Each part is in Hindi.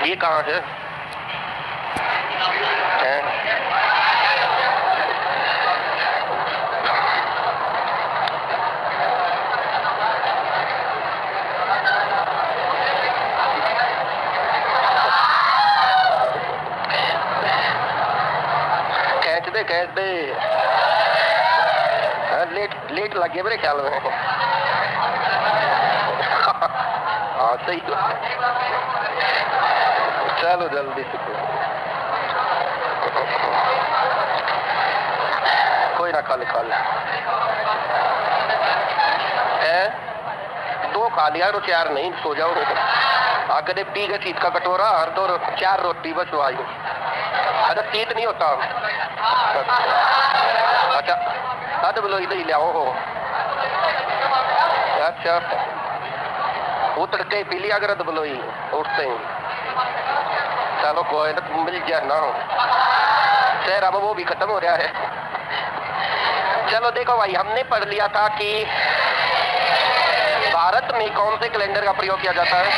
ये कहाँ है? कैच दे लेट लग गया मेरे ख्याल में। हाँ सही। चलो जल्दी से, कोई ना, खा ले है। 2 खा लिया तो 4 नहीं, सो जाओ। आगे पी गए चीत का कटोरा और 2 4 रोटी बस आई। अच्छा चीत नहीं होता। अच्छा हद बोलो इधर ही ले आओ। अच्छा वो तड़के पी लिया कर बोलो ही उठते ही। चलो कोई ना, मिल गया ना। शहर अब वो भी खत्म हो रहा है। चलो देखो भाई, हमने पढ़ लिया था कि भारत में कौन से कैलेंडर का प्रयोग किया जाता है।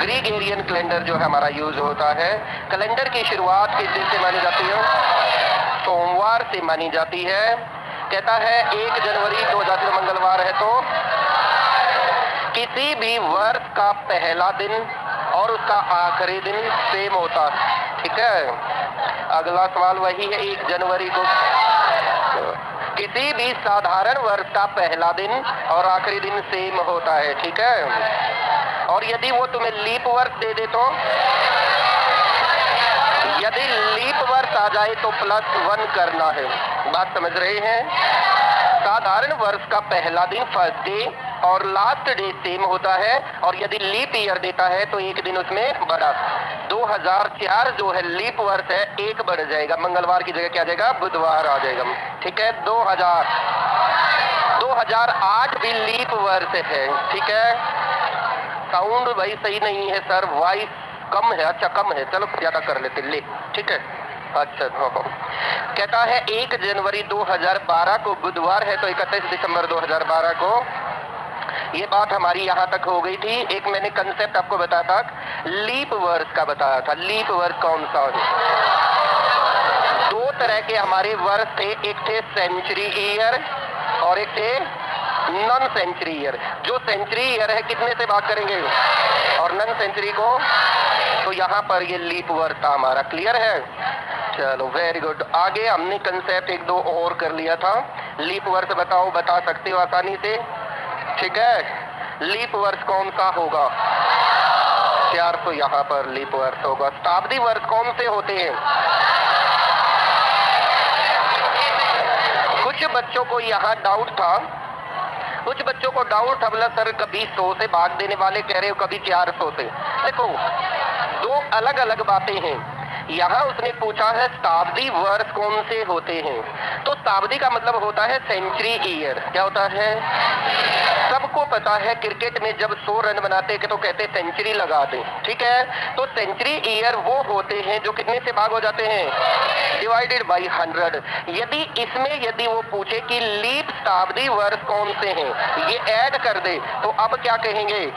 ग्रीगोरियन कैलेंडर जो है हमारा यूज होता है। कैलेंडर की शुरुआत किस दिन से मानी जाती है? सोमवार से मानी जाती है। कहता है 1 जनवरी 2000 मंगलवार है तो किसी भी वर्ष का पहला दिन और उसका आखिरी दिन सेम होता है। ठीक है, अगला सवाल वही है। 1 जनवरी को किसी भी साधारण वर्ष का पहला दिन और आखिरी दिन सेम होता है। ठीक है, और यदि वो तुम्हें लीप वर्ष दे दे तो, यदि लीप वर्ष आ जाए तो +1 करना है। बात समझ रहे हैं? साधारण वर्ष का पहला दिन फर्स्ट डे और लास्ट डे सेम होता है, और यदि लीप ईयर देता है तो एक दिन उसमें बढ़ा। 2004 जो है लीप वर्ष है, 1 बढ़ जाएगा, मंगलवार की जगह क्या आ जाएगा? बुधवार आ जाएगा। ठीक है, 2008 भी लीप वर्ष है। ठीक है, साउंड भाई सही नहीं है सर, वॉइस कम है। अच्छा कम है, चलो ज्यादा कर लेते ले। ठीक है, अच्छा हाँ। कहता है 1 जनवरी 2012 को बुधवार है तो 31 दिसंबर 2012 को। ये बात हमारी यहाँ तक हो गई थी। एक मैंने कंसेप्ट आपको बताया था, लीप वर्ष का बताया था। लीप वर्ष कौन सा है? 2 तरह के हमारे वर्ष थे, एक थे सेंचुरी ईयर और एक थे नॉन सेंचुरी ईयर। जो सेंचुरी ईयर है कितने से भाग करेंगे और नॉन सेंचुरी को, तो यहाँ पर ये लीप वर्ष था हमारा। क्लियर है? चलो वेरी गुड। आगे हमने कंसेप्ट 1-2 और कर लिया था। लीप वर्ष बताओ, बता सकते हो आसानी से? ठीक है, लीप वर्ष कौन सा होगा? 4 तो यहाँ पर लीप वर्ष होगा। शताब्दी वर्ष कौन से होते हैं? कुछ बच्चों को यहाँ डाउट था, बोला सर कभी 100 से भाग देने वाले कह रहे हो, कभी 400 से। देखो 2 अलग अलग बातें हैं। यहाँ उसने पूछा है शताब्दी वर्ष कौन से होते हैं, तो शताब्दी का मतलब होता है सेंचुरी ईयर। क्या होता है? सबको पता है क्रिकेट में जब 100 रन बनाते हैं तो कहते हैं सेंचुरी लगा दें। ठीक है, तो सेंचुरी ईयर वो होते हैं जो कितने से भाग हो जाते हैं? Divided by 100। यदि वो पूछे कि लीप शताब्दी वर्ष कौन से हैं, ये ऐड कर दे तो अब क्या कहेंगे?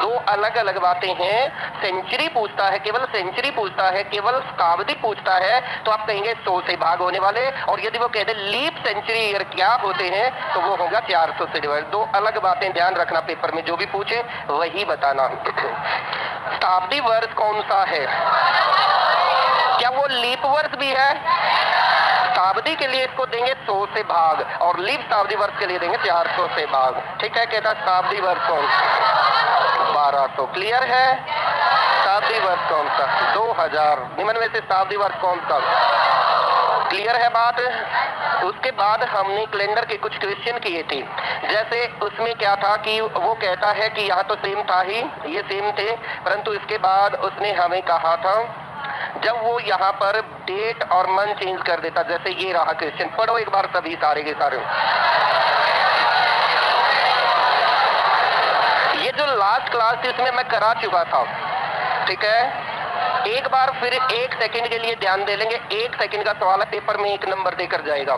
2 अलग अलग बातें हैं। सेंचुरी पूछता है, केवल सेंचुरी पूछता है, केवल शताब्दी पूछता है तो आप कहेंगे 100 से भाग होने वाले, और यदि वो कहते लीप सेंचुरी ईयर क्या होते हैं तो वो होगा 400 से डिवाइड। 2 अलग बातें ध्यान रखना, पेपर में जो भी पूछे वही बताना। शताब्दी वर्ष कौन सा है? क्या वो लीप वर्ष भी है? शताब्दी के लिए इसको देंगे 100 से भाग और लीप शताब्दी वर्ष के लिए देंगे 400 से भाग। ठीक है, कहता शताब्दी वर्ष कौन? 1200। क्लियर है? शताब्दी वर्ष कौन सा? 2099 से शताब्दी वर्ष कौन सा? क्लियर है बात? उसके बाद हमने कैलेंडर के कुछ क्वेश्चन किए थे। जैसे उसमें क्या था कि वो कहता है कि यहाँ तो सेम था ही, ये सेम थे, परंतु इसके बाद उसने हमें कहा था जब वो यहाँ पर डेट और मंथ चेंज कर देता। जैसे ये रहा क्वेश्चन, पढ़ो एक बार सभी सारे के सारे। ये जो लास्ट क्लास थी उसमें मैं करा चुका था। ठीक है, एक बार फिर 1 सेकंड के लिए ध्यान दे लेंगे। 1 सेकंड का सवाल है, पेपर में 1 नंबर देकर जाएगा।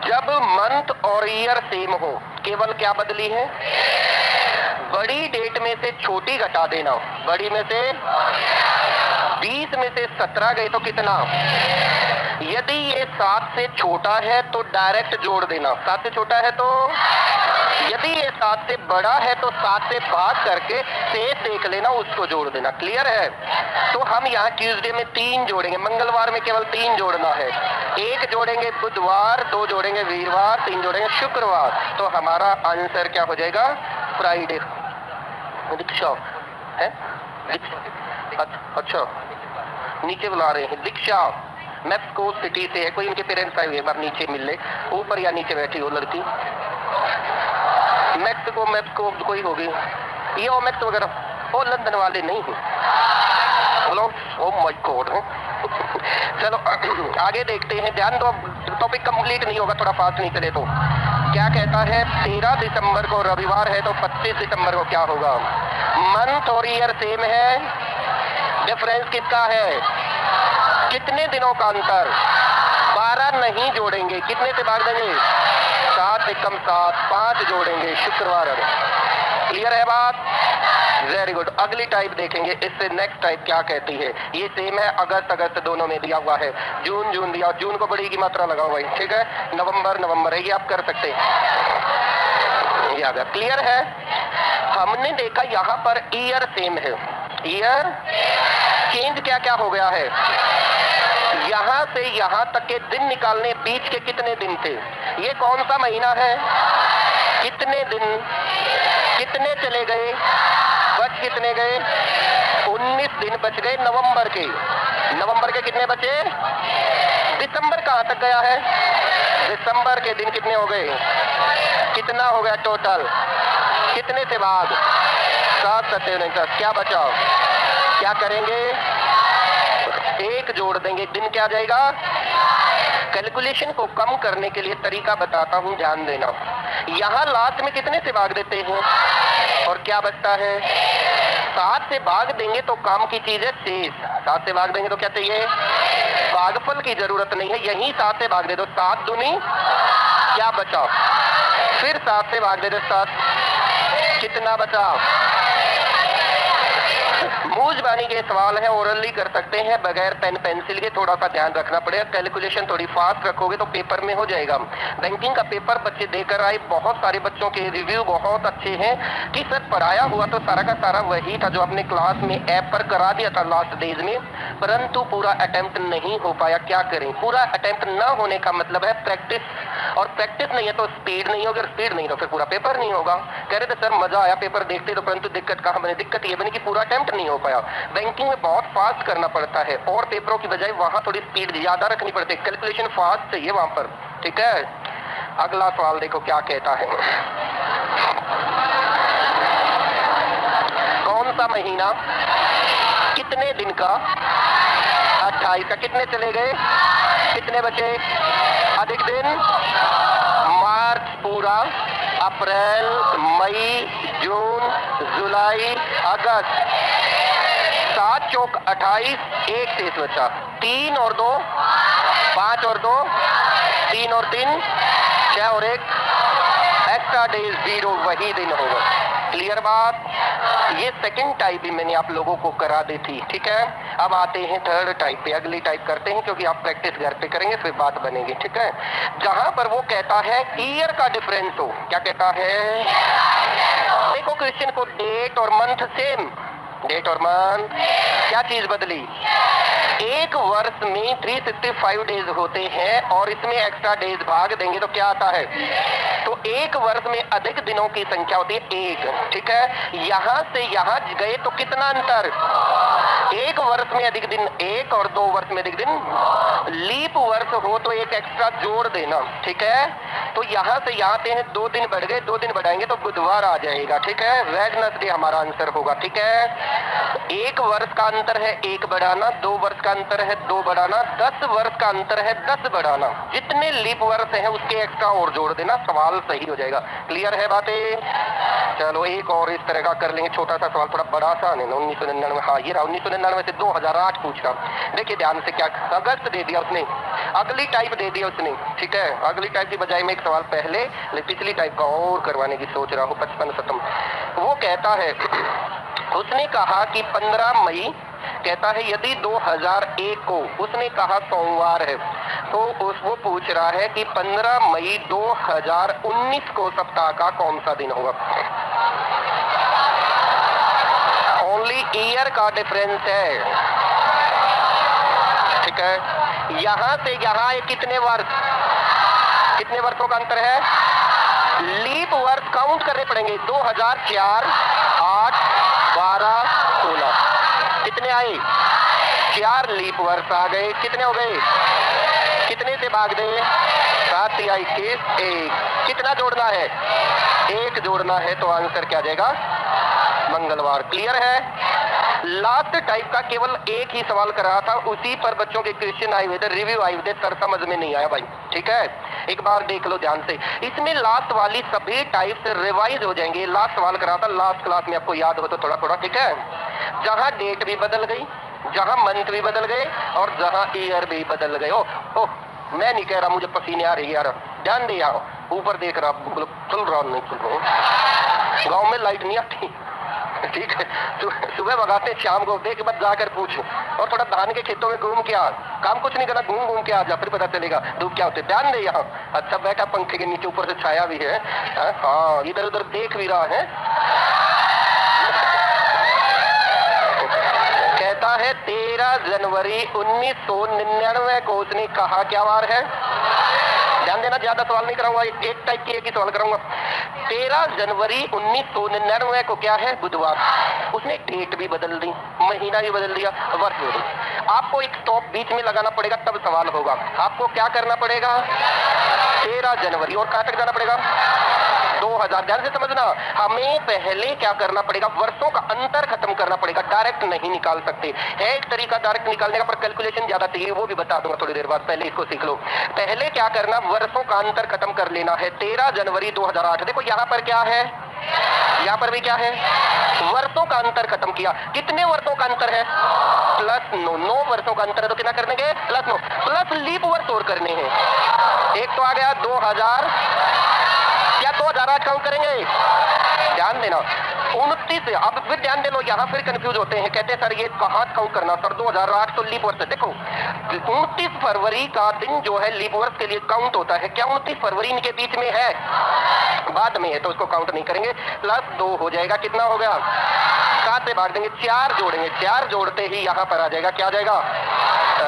जब मंथ और ईयर सेम हो, केवल क्या बदली है? बड़ी डेट में से छोटी घटा देना, बड़ी में से 20 में से 17 गए तो कितना? यदि ये 7 से छोटा है तो डायरेक्ट जोड़ देना, 7 से छोटा है तो, यदि ये 7 से बड़ा है तो 7 से भाग करके शेष देख लेना, उसको जोड़ देना। क्लियर है? तो हम यहाँ ट्यूसडे में 3 जोड़ेंगे, मंगलवार में केवल 3 जोड़ना है, 1 जोड़ेंगे बुधवार, 2 जोड़ेंगे वीरवार, 3 जोड़ेंगे शुक्रवार। तो हमारा आंसर क्या हो जाएगा? फ्राइडे। दीक्षा है? अच्छा, नीचे बुला रहे हैं। दीक्षा मैक्सिको सिटी से है, कोई उनके पेरेंट्स आए हुए, एक बार नीचे मिल ले, ऊपर या नीचे बैठी हो लड़की। मैक्सिको कोई होगी, ये ओमेक्स वगैरह, वो लंदन वाले नहीं है। बोलो ओ माय गॉड। चलो आगे देखते हैं, ध्यान दो, टॉपिक कंप्लीट नहीं होगा, थोड़ा फास्ट नहीं चले तो। क्या कहता है? 13 दिसंबर को रविवार है तो 25 दिसंबर को क्या होगा? मंथ और ईयर सेम है, डिफरेंस कितना है? कितने दिनों का अंतर? 12 नहीं जोड़ेंगे, कितने से भाग देंगे? 7 से कम 7, 5 जोड़ेंगे, शुक्रवार। क्लियर है बात? Very good. अगली टाइप देखेंगे, इससे नेक्स्ट टाइप क्या कहती है। ये सेम है, अगस्त दोनों में दिया हुआ है, जून दिया, जून को बड़ी की मात्रा लगाओ भाई, ठीक है। नवंबर है, ये आप कर सकते हैं, ये आ गया। क्लियर है? हमने देखा यहाँ पर ईयर सेम है, ईयर चेंज क्या क्या हो गया है? यहाँ से यहाँ तक के दिन निकालने, बीच के कितने दिन थे? ये कौन सा महीना है? कितने दिन, कितने चले गए, बच कितने गए? 19 दिन बच गए नवंबर के कितने बचे? दिसंबर कहाँ तक गया है? दिसंबर के दिन कितने हो गए? कितना हो गया टोटल? कितने से भाग? 7 7 9 क्या बचा? क्या करेंगे? 1 जोड़ देंगे, दिन क्या आ जाएगा? कैलकुलेशन को कम करने के लिए तरीका बताता हूँ, ध्यान देना। यहाँ लास्ट में कितने से भाग देते हैं और क्या बचता है? 7 से भाग देंगे तो काम की चीज है शेष, 7 से भाग देंगे तो क्या चाहिए? भागफल की जरूरत नहीं है, यही 7 से भाग दे दो, 7 दूनी क्या बचा? फिर 7 से भाग दे दो, 7 कितना बचा? मूजबानी के सवाल है, ओरली कर सकते हैं बगैर पेन पेंसिल के, थोड़ा सा ध्यान रखना पड़ेगा। कैलकुलेशन थोड़ी फास्ट रखोगे तो पेपर में हो जाएगा। बैंकिंग का पेपर बच्चे देकर आए, बहुत सारे बच्चों के रिव्यू बहुत अच्छे हैं कि सर पढ़ाया हुआ तो सारा का सारा वही था जो अपने क्लास में ऐप पर करा दिया था लास्ट डेज में, परंतु पूरा अटेम्प्ट नहीं हो पाया। क्या करें? पूरा अटेम्प्ट ना होने का मतलब है प्रैक्टिस, और प्रैक्टिस नहीं है तो स्पीड नहीं होगी, और स्पीड नहीं तो फिर पूरा पेपर नहीं होगा। कह रहे थे सर मजा आया पेपर देखते तो, परंतु दिक्कत कहाँ बनी? दिक्कत ये बनी कि पूरा अटेम्प्ट नहीं हो पाया। बैंकिंग में बहुत फास्ट करना पड़ता है, और पेपरों की बजाय वहां थोड़ी स्पीड ज्यादा रखनी पड़ती है, कैलकुलेशन फास्ट चाहिए वहां पर, ठीक है। अगला सवाल देखो क्या कहता है। कौन सा महीना कितने दिन का? 28 का। कितने चले गए? कितने बचे? अधिक दिन? मार्च पूरा, अप्रैल, मई, जून, जुलाई, अगस्त। 7 चौक 28, 1 शेष बचा। 3 और 2 5 और 2 3 और 3 6 और 1 एक्स्ट्रा डेज 0, वही दिन होगा। क्लियर बात? ये सेकंड टाइप भी मैंने आप लोगों को करा दी थी, ठीक है। अब आते हैं थर्ड टाइप पे, अगली टाइप करते हैं क्योंकि आप प्रैक्टिस घर पे करेंगे फिर बात बनेगी, ठीक है। जहां पर वो कहता है ईयर का डिफरेंस हो, क्या कहता है? देखो क्वेश्चन को, डेट और मंथ सेम, डेट और मंथ, क्या चीज बदली? एक वर्ष में 365 डेज होते हैं और इसमें एक्स्ट्रा डेज भाग देंगे तो क्या आता है? तो एक वर्ष में अधिक दिनों की संख्या होती है 1, ठीक है। यहां से यहां गए तो कितना अंतर? एक वर्ष में अधिक दिन 1 और 2 वर्ष में अधिक दिन। लीप वर्ष हो तो 1 एक्स्ट्रा जोड़ देना, ठीक है। तो यहां से यहां आते हैं, 2 दिन बढ़ गए, 2 दिन बढ़ाएंगे तो बुधवार आ जाएगा, ठीक है। वेडनेसडे हमारा आंसर होगा, ठीक है। 1 वर्ष का अंतर है 1 बढ़ाना, 2 वर्ष का अंतर है 2 बढ़ाना, 10 वर्ष का अंतर है 10 बढ़ाना। जितने लीप वर्ष है उसके एक्स्ट्रा और जोड़ देना, सवाल सही हो जाएगा। क्लियर है बातें? चलो एक और इस तरह का कर लेंगे, छोटा सा सवाल, थोड़ा बड़ा सा नहीं। 1999, हाँ ये रहा 1999 से 2008 पूछ रहा। देखिए ध्यान से, क्या अगस्त दे दिया उसने, अगली टाइप दे दी उसने, ठीक है। अगली टाइप की बजाय में एक सवाल पहले पिछली टाइप का और करवाने की सोच रहा हूँ, 55 खत्म। वो कहता है, उसने कहा कि 15 मई, कहता है यदि 2001 को, उसने कहा सोमवार है, तो वो पूछ रहा है कि 15 मई 2019 को सप्ताह का कौन सा दिन होगा। ओनली ईयर का डिफरेंस है, ठीक है। यहां से यहां कितने वर्षों का अंतर है? लीप वर्ष काउंट करने पड़ेंगे। 2004, 8, 12, 16 कितने आए? 4 लीप वर्ष आ गए। कितने हो गए? कितने से भाग दे? 7 या 21, 1। कितना जोड़ना है? 1 जोड़ना है, तो आंसर क्या जाएगा? मंगलवार। क्लियर है? लास्ट टाइप का केवल एक ही सवाल कर रहा था, उसी पर बच्चों के क्वेश्चन आए हुए थे, रिव्यू आए हुए थे, सर समझ में नहीं आया भाई, ठीक है। एक बार देख लो ध्यान से, इसमें लास्ट वाली सभी टाइप से रिवाइज हो जाएंगे। लास्ट सवाल करा था लास्ट क्लास में, आपको याद हो तो थोड़ा थोड़ा, ठीक है। जहां डेट भी बदल गई, जहां मंथ भी बदल गए, और जहां ईयर भी बदल गए। ओह मैं नहीं कह रहा, मुझे पसीने आ रही है यार, ध्यान दे यार, ऊपर देख रहा, खुल रहा नहीं खुल रहा। गाँव में लाइट नहीं आती, ठीक है। सुबह भगाते, शाम को देख मत जाकर पूछ, और थोड़ा धान के खेतों में घूम के आ, काम कुछ नहीं करना, घूम के आ जा, फिर पता चलेगा धूप क्या होते। ध्यान दे यहाँ, अच्छा बैठा पंखे के नीचे, ऊपर से छाया भी है, हाँ इधर उधर देख भी रहा है। कहता है 13 जनवरी 1999 को उसने कहा, क्या वार है? ध्यान देना, ज्यादा सवाल नहीं कराऊंगा, एक टाइप की एक ही सवाल कराऊंगा। 13 जनवरी 1999 को क्या है? बुधवार। उसने डेट भी बदल दी, महीना भी बदल दिया, वर्ष भी बदल। आपको एक स्टॉप बीच में लगाना पड़ेगा, तब सवाल होगा। आपको क्या करना पड़ेगा? 13 जनवरी, और कहां तक जाना पड़ेगा? 2000। ध्यान से समझना, हमें पहले क्या करना पड़ेगा? वर्षों का अंतर खत्म करना पड़ेगा, डायरेक्ट नहीं निकाल सकते। है एक तरीका डायरेक्ट निकालने का, पर कैलकुलेशन ज्यादा चाहिए, वो भी बता दूंगा थोड़ी देर बाद, पहले इसको सीख लो। पहले क्या करना? वर्षों का अंतर खत्म कर लेना है। 13 जनवरी 2008, देखो यहाँ पर क्या है, यहाँ पर भी क्या है? वर्षों का अंतर खत्म किया। कितने वर्षों का अंतर है? +9 वर्षों का अंतर है, तो कितना करने के? +9 प्लस लीप वर्ष और करने हैं। एक तो आ गया 2000, क्या 2008 काउंट करेंगे? ध्यान देना, 29। अब फिर ध्यान दे लो, यहाँ फिर कंफ्यूज होते हैं, कहते हैं सर ये कहाँ काउंट करना? सर 2008 तो लीप वर्ष है। देखो 29 फरवरी का दिन जो है लीप वर्ष के लिए काउंट होता है। क्या 29 फरवरी इनके बीच में है? बाद में है, तो उसको काउंट नहीं करेंगे। +2 हो जाएगा, कितना हो गया? 7 से भाग देंगे, 4 जोड़ेंगे, 4 जोड़ते ही यहाँ पर आ जाएगा, क्या आ जाएगा?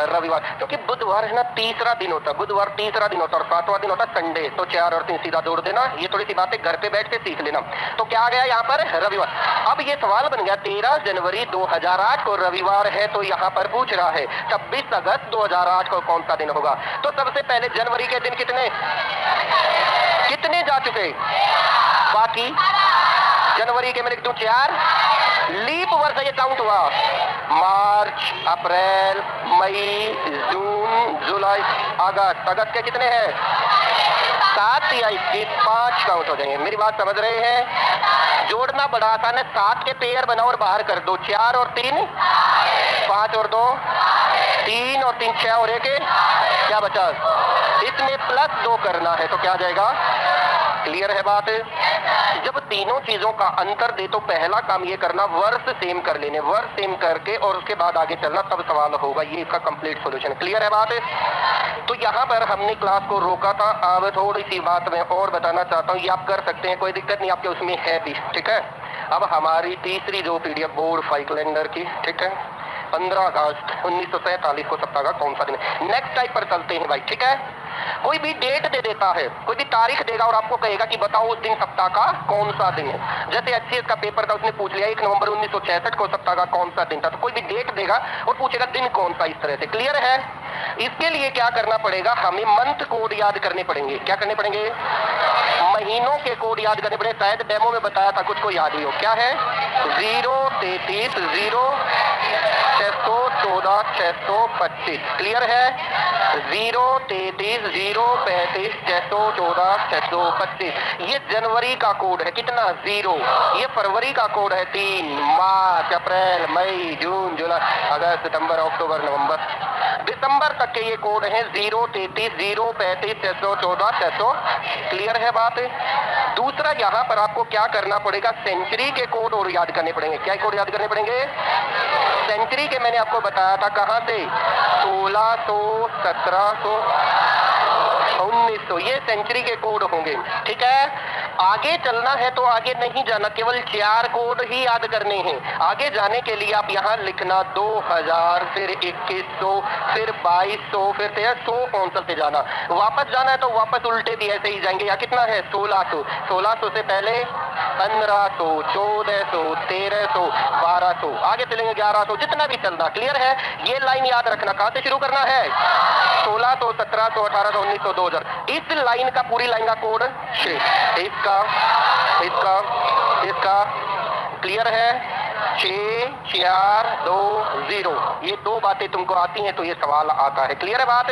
रविवार। क्योंकि बुधवार है ना तीसरा दिन होता है, बुधवार तीसरा दिन होता है, और 7वां दिन होता है संडे, तो 4 और 3 सीधा जोड़ देना। ये थोड़ी सी बातें घर पे बैठ के सीख लेना। तो क्या आ गया यहाँ पर? रविवार। अब ये सवाल बन गया, 13 जनवरी 2008 को रविवार है, तो यहाँ पर पूछ रहा है 26 अगस्त 2008 को कौन सा दिन होगा। तो सबसे पहले जनवरी के दिन कितने जा चुके? बाकी जनवरी के मैं लिख दूं 4, लीप वर्ष ये काउंट हुआ। मार्च, अप्रैल, मई, जून, जुलाई, अगस्त के कितने हैं? 7 या 21, 5 काउंट हो जाएंगे। मेरी बात समझ रहे हैं? जोड़ना बड़ा आसान है, 7 के पेयर बनाओ और बाहर कर दो। 4 और 3, 5 और 2, 3 और 3, 6 और 1, क्या बचा? इसमें +2 करना है, तो क्या आ जाएगा? क्लियर है बात? जब तीनों चीजों का अंतर दे, तो पहला काम ये करना, वर्ष सेम कर लेने, वर्ष सेम करके और उसके बाद आगे चलना, तब सवाल होगा। ये इसका कंप्लीट सॉल्यूशन। क्लियर है बात? तो यहाँ पर हमने क्लास को रोका था। अब थोड़ी सी बात मैं और बताना चाहता हूँ, ये आप कर सकते हैं, कोई दिक्कत नहीं, आपके उसमें है भी, ठीक है। अब हमारी तीसरी जो PDF बोर्ड फाइव कैलेंडर की, ठीक है, 15 अगस्त 1947 को सप्ताह का कौन सा दिन है। नेक्स्ट टाइप पर चलते हैं भाई, ठीक है। कोई भी डेट दे देता है, कोई भी तारीख देगा और आपको कहेगा कि बताओ उस दिन सप्ताह का कौन सा दिन है। जैसे HCS का पेपर था, उसने पूछ लिया 1 नवंबर 1966 को सप्ताह का कौन सा दिन था, तो कोई भी डेट देगा और पूछेगा दिन कौन सा, इस तरह से। क्लियर है? इसके लिए क्या करना पड़ेगा? हमें मंथ कोड याद करने पड़ेंगे। क्या करने पड़ेंगे? महीनों के कोड याद करने पड़ेंगे। शायद डेमो में बताया था, कुछ को याद ही हो। क्या है? 0, 33, 0, 614, 625। क्लियर है? 0, 33, 0, 35, 614, 625। ये जनवरी का कोड है, कितना? 0। ये फरवरी का कोड है 3, मार्च, अप्रैल, मई, जून, जुलाई, अगस्त, सितंबर, अक्टूबर, नवंबर। दिसंबर तक के ये कोड हैं 033 035 614 600। क्लियर है बात? दूसरा यहाँ पर आपको क्या करना पड़ेगा, सेंचुरी के कोड और याद करने पड़ेंगे। क्या कोड याद करने पड़ेंगे? सेंचुरी के मैंने आपको बताया था कहाँ से, 1600, 1700, 1900, ये सेंचुरी के कोड होंगे। ठीक है, आगे चलना है तो आगे नहीं जाना, केवल 4 कोड ही याद करने हैं। आगे जाने के लिए आप यहाँ लिखना 2000, फिर 2100, फिर 2200, फिर 100 से जाना। वापस जाना है तो वापस उल्टे भी ऐसे ही जाएंगे। यहाँ कितना है, 1600, 1600 से पहले 1500, 1400, 1300, 1200, आगे चलेंगे 1100, जितना भी चलना। क्लियर है? ये लाइन याद रखना। कहाँ से शुरू करना है, 1600, 1700, 1800, 1900, 2000। इस लाइन का, पूरी लाइन का कोड इसका, इसका, इसका। क्लियर है? 6 4 2 0। ये दो बातें तुमको आती हैं तो ये सवाल आता है। क्लियर है बात?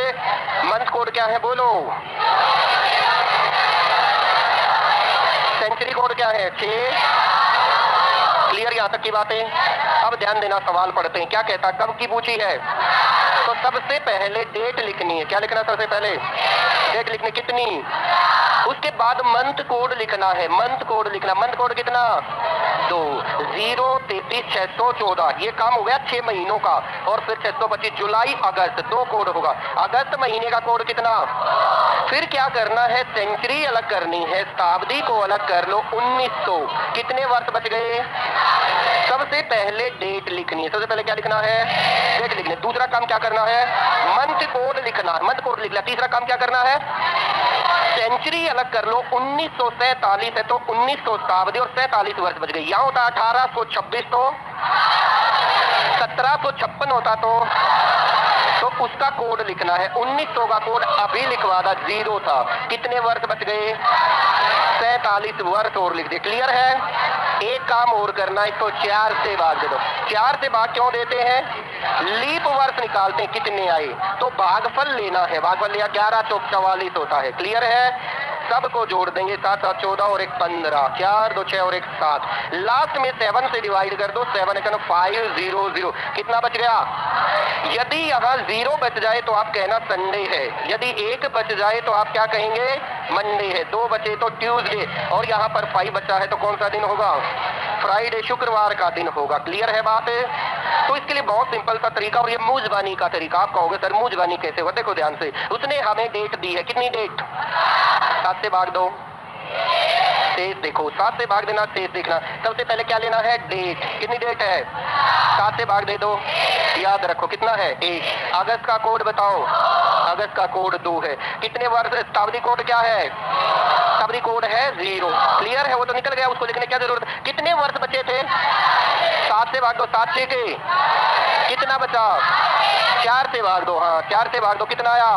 मंथ कोड क्या है बोलो? सेंचुरी कोड क्या है? 6। क्लियर यहाँ तक की बातें? अब ध्यान देना, सवाल पढ़ते हैं। क्या कहता, कब की पूछी है? तो सबसे पहले डेट लिखनी है। क्या लिखना? सबसे पहले डेट लिखनी, कितनी? उसके बाद मंथ कोड लिखना है। मंथ कोड लिखना, मंथ कोड कितना? 2, 0, 33, 614। ये काम हो गया 6 महीनों का। और फिर 625, जुलाई अगस्त, 2 कोड होगा। अगस्त महीने का कोड कितना? फिर क्या करना है, सेंचुरी अलग करनी है, शताब्दी को अलग कर लो, 1900। कितने वर्ष बच गए? सबसे पहले डेट लिखनी है। सबसे पहले क्या लिखना है? डेट लिखनी है। दूसरा काम क्या करना है? मंथ कोड लिखना है। मंथ कोड लिख लिया। तीसरा काम क्या करना है? सेंचुरी अलग कर लो, 1947 है तो 1900 शताब्दी और 47 वर्ष बच गए। यहाँ होता 1826 तो 1756 होता तो उसका कोड लिखना है। 1900 का कोड अभी लिखवा था, 0 था। कितने वर्ष बच गए? 47 वर्ष और लिख दे। क्लियर है? एक काम और करना, इसको 4 से भाग दे दो। 4 से भाग क्यों देते हैं? लीप वर्ष निकालते हैं कितने आए, तो भागफल लेना है। भागफल लिया, 11 चौक 44 होता है। क्लियर है? सबको जोड़ देंगे, 7 7 14 और 1 15, 4 2 6 और 1 7। लास्ट में 7 से डिवाइड कर दो, 7 1 500। कितना बच गया? यदि यहाँ 0 बच जाए तो आप कहना संडे है, यदि 1 बच जाए तो आप क्या कहेंगे? मंडे है। 2 बचे तो ट्यूसडे, और यहाँ पर 5 बचा है तो कौन सा दिन होगा? फ्राइडे, शुक्रवार का दिन होगा। क्लियर है बात? तो इसके लिए बहुत सिंपल सा तरीका, और ये मूजबानी का तरीका। आप कहोगे सर मूजबानी कैसे हुआ? देखो ध्यान से, उसने हमें डेट दी है। कितनी डेट? 7 से भाग दो, शेष देखो। 7 से भाग देना, शेष देखना। सबसे पहले क्या लेना है? डेट। कितनी डेट है? 7 से भाग दे दो, याद रखो कितना है? 1। अगस्त का कोड बताओ। अगस्त का कोड 2 है। कितने वर्ष? शताब्दी कोड क्या है? शताब्दी कोड है 0। क्लियर है? वो तो निकल गया, उसको लिखने की जरूरत। कितने वर्ष बचे थे? 7 से भाग दो, 7 6 के कितना बचा? 4 से भाग दो। हाँ, 4 से भाग दो, कितना आया?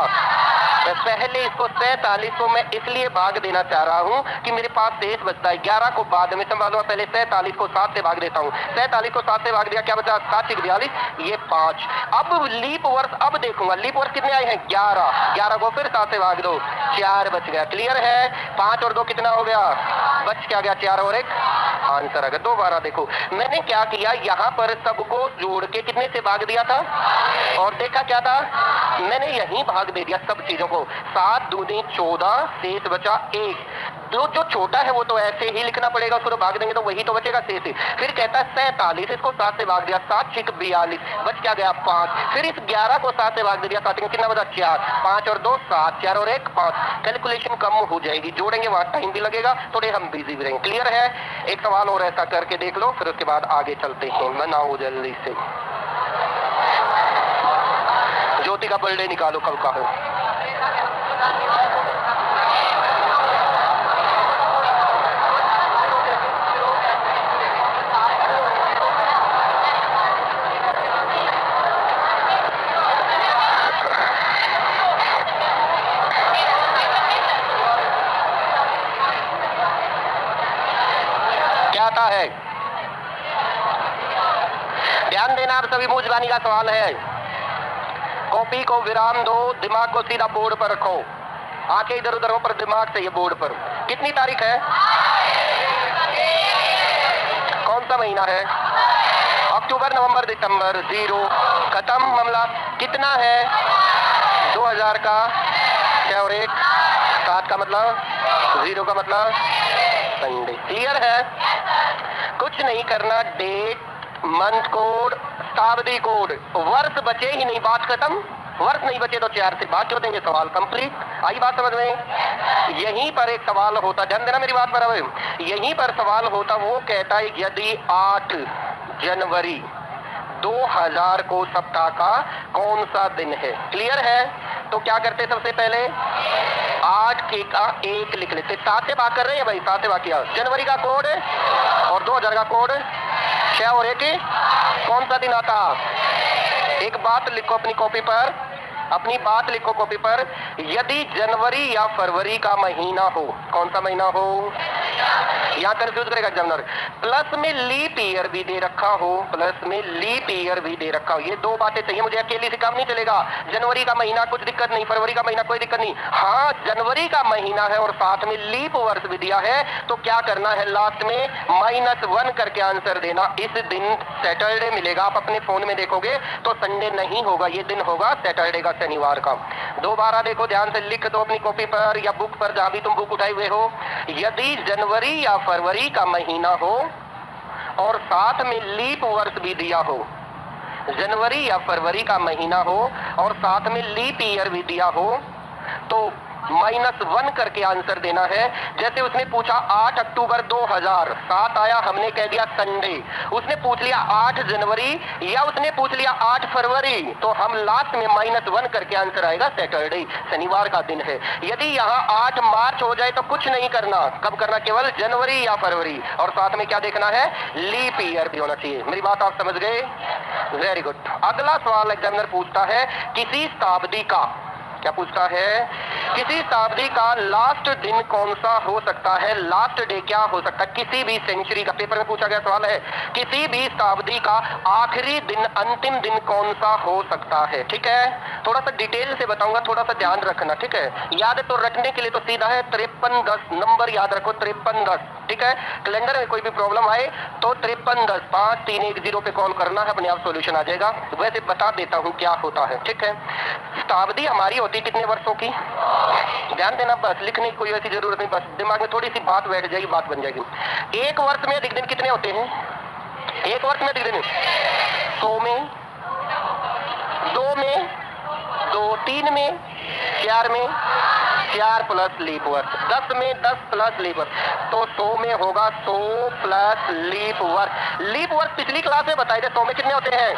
पहले इसको 47 को मैं इसलिए भाग देना चाह रहा हूँ कि मेरे पास शेष बचता है। 11 को बाद में संभालो, पहले 47 को 7 से भाग देता हूँ। 47 को 7 से भाग दिया, क्या बचा? 7 6 42, ये 5। अब लीप वर्ष अब देखूंगा, लीप वर्ष कितने आए हैं? 11। 11 को फिर 7 से भाग दो, 4 बच गया। क्लियर है? 5 और 2 कितना हो गया? बच क्या गया? 4 और 1 आंसर आ गया। दोबारा देखो, मैंने क्या किया, यहाँ पर सबको जोड़ के कितने से भाग दिया था, और देखा क्या था? मैंने यहीं भाग दे दिया सब चीजों को। 7 दूनी 14, शेष बचा 1। जो छोटा है वो तो ऐसे ही लिखना पड़ेगा, उसको तो भाग देंगे तो वही तो बचेगा शेष। फिर कहता है 47, इसको 7 से भाग दिया, 7 6 42, बच क्या गया? 5। फिर इस 11 को 7 से भाग दे दिया, 7 में कितना बचा? 4। 5 और 2 7, 4 और 1 5। कैलकुलेशन कम हो जाएगी, जोड़ेंगे वहां टाइम भी लगेगा, थोड़े हम बिजी भी रहेंगे। क्लियर है? एक सवाल और ऐसा करके देख लो, फिर उसके बाद आगे चलते हैं। बनाओ जल्दी से। ज्योति का बर्थडे निकालो, कब का हो? क्या आता है? ध्यान देना, आप सभी मूजबानी का सवाल है। कॉपी को विराम दो, दिमाग को सीधा बोर्ड पर रखो, आंखें इधर उधर हो, पर दिमाग से ये बोर्ड पर। कितनी तारीख है? कौन सा महीना है? अक्टूबर नवंबर दिसंबर 0, खत्म मामला। कितना है 2000 का 6 और 1 7 का मतलब 0 का मतलब संडे। क्लियर है? कुछ नहीं करना, डेट मंथ कोड शताब्दी कोड, वर्ष बचे ही नहीं, बात खत्म। वर्ष नहीं बचे तो 4 से भाग क्यों देंगे, सवाल कंप्लीट। आई बात समझ में? यहीं पर एक सवाल होता, ध्यान देना मेरी बात पर। अब यहीं पर सवाल होता, वो कहता है यदि 8 जनवरी 2000 को सप्ताह का कौन सा दिन है। क्लियर है? तो क्या करते सबसे पहले 8 के का 1 लिख लेते। 7 से भाग कर रहे हैं भाई, 7 से भाग किया। जनवरी का कोड और 2000 का कोड 6 और 1 कौन सा दिन आता? एक बात लिखो अपनी कॉपी पर, अपनी बात लिखो कॉपी पर। यदि जनवरी या फरवरी का महीना हो, कौन सा महीना हो, यहाँ कंफ्यूज करेगा एग्जामिनर। प्लस में लीप ईयर भी दे रखा हो, प्लस में लीप ईयर भी दे रखा हो, ये दो बातें चाहिए मुझे, अकेले से काम नहीं चलेगा। जनवरी का महीना कुछ दिक्कत नहीं, फरवरी का महीना कोई दिक्कत नहीं। हाँ, जनवरी का महीना है और साथ में लीप वर्ष भी दिया है, तो क्या करना है, लास्ट में -1 करके आंसर देना। इस दिन सैटरडे मिलेगा, आप अपने फोन में देखोगे तो संडे नहीं होगा, ये दिन होगा सैटरडे का, शनिवार का। दोबारा देखो, ध्यान से लिख दो अपनी कॉपी पर या बुक पर, जहां भी तुम बुक उठाए हुए हो। यदि जनवरी या फरवरी का महीना हो और साथ में लीप वर्ष भी दिया हो, जनवरी या फरवरी का महीना हो और साथ में लीप ईयर भी दिया हो, तो -1 करके आंसर देना है। जैसे उसने पूछा 8 अक्टूबर 2000, 7 आया, हमने कह दिया संडे। उसने पूछ लिया 8 जनवरी या उसने पूछ लिया 8 फरवरी, तो हम लास्ट में -1 करके आंसर आएगा सैटरडे, शनिवार का दिन है। यदि यहाँ 8 मार्च हो जाए तो कुछ नहीं करना, कब करना, केवल जनवरी या फरवरी, और साथ में क्या देखना है, लीप ईयर भी होना चाहिए। मेरी बात आप समझ गए? Very good. अगला सवाल एग्जामिनर पूछता है, किसी शताब्दी का, क्या पूछता है, किसी शताब्दी का लास्ट दिन कौन सा हो सकता है, लास्ट डे क्या हो सकता है, किसी भी सेंचुरी का, पेपर में पूछा गया सवाल है, किसी भी शताब्दी का आखिरी दिन, अंतिम दिन कौन सा हो सकता है। ठीक है, थोड़ा सा डिटेल से बताऊंगा, थोड़ा सा ध्यान रखना। ठीक है, याद तो रखने के लिए तो सीधा है 5310, नंबर याद रखो 5310। ठीक है, कैलेंडर में कोई भी प्रॉब्लम आए तो 5310 5310 पे कॉल करना है, अपने आप सोल्यूशन आ जाएगा। वैसे बता देता हूँ क्या होता है। ठीक है, शताब्दी हमारी होती कितने वर्षों की, ध्यान देना, बस लिखने की कोई ऐसी जरूरत नहीं, बस दिमाग में थोड़ी सी बात बैठ जाएगी, बात बन जाएगी। एक वर्ष में अधिक दिन कितने होते हैं, एक वर्ष में अधिक दिन 100 में, 2 में, 2, 3 में, 4 में, 4 प्लस लीप वर्ष, 10 में 10 प्लस लीप वर्ष, तो 100 में होगा 100 प्लस लीप वर्ष। लीप वर्ष पिछली क्लास में बताए थे 100 में कितने होते हैं,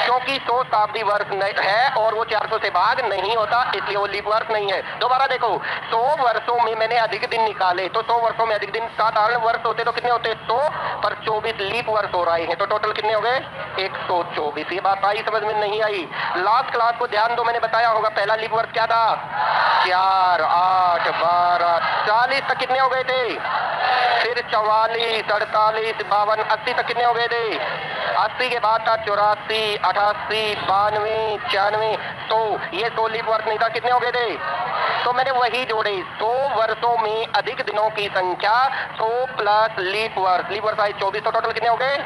क्योंकि 100 शताब्दी वर्ष है और वो 400 से भाग नहीं होता, इसलिए वो लीप वर्ष नहीं है। दोबारा देखो, 100 वर्षों में मैंने अधिक दिन निकाले, तो 100 वर्षों में अधिक दिन, साधारण वर्ष होते तो कितने होते, 100 पर 24 लीप वर्ष हो रहे हैं, तो टोटल कितने हो गए 124। ये बात आई समझ में, नहीं आई? लास्ट क्लास को ध्यान दो, मैंने बताया होगा पहला लीप वर्ष क्या था, 4, 8, 12, 40 तक कितने हो गए थे, फिर 44, 48, 52, 80 तक कितने हो गए थे, 80 के बाद था 84, 88, 92, 96, 100, ये 100 लीप वर्ष नहीं था, कितने हो गए थे, तो मैंने वही जोड़े, 100 वर्षों में अधिक दिनों की संख्या 100 प्लस लीप वर्ष, लीप वर्ष आई 24, तो टोटल कितने हो गए,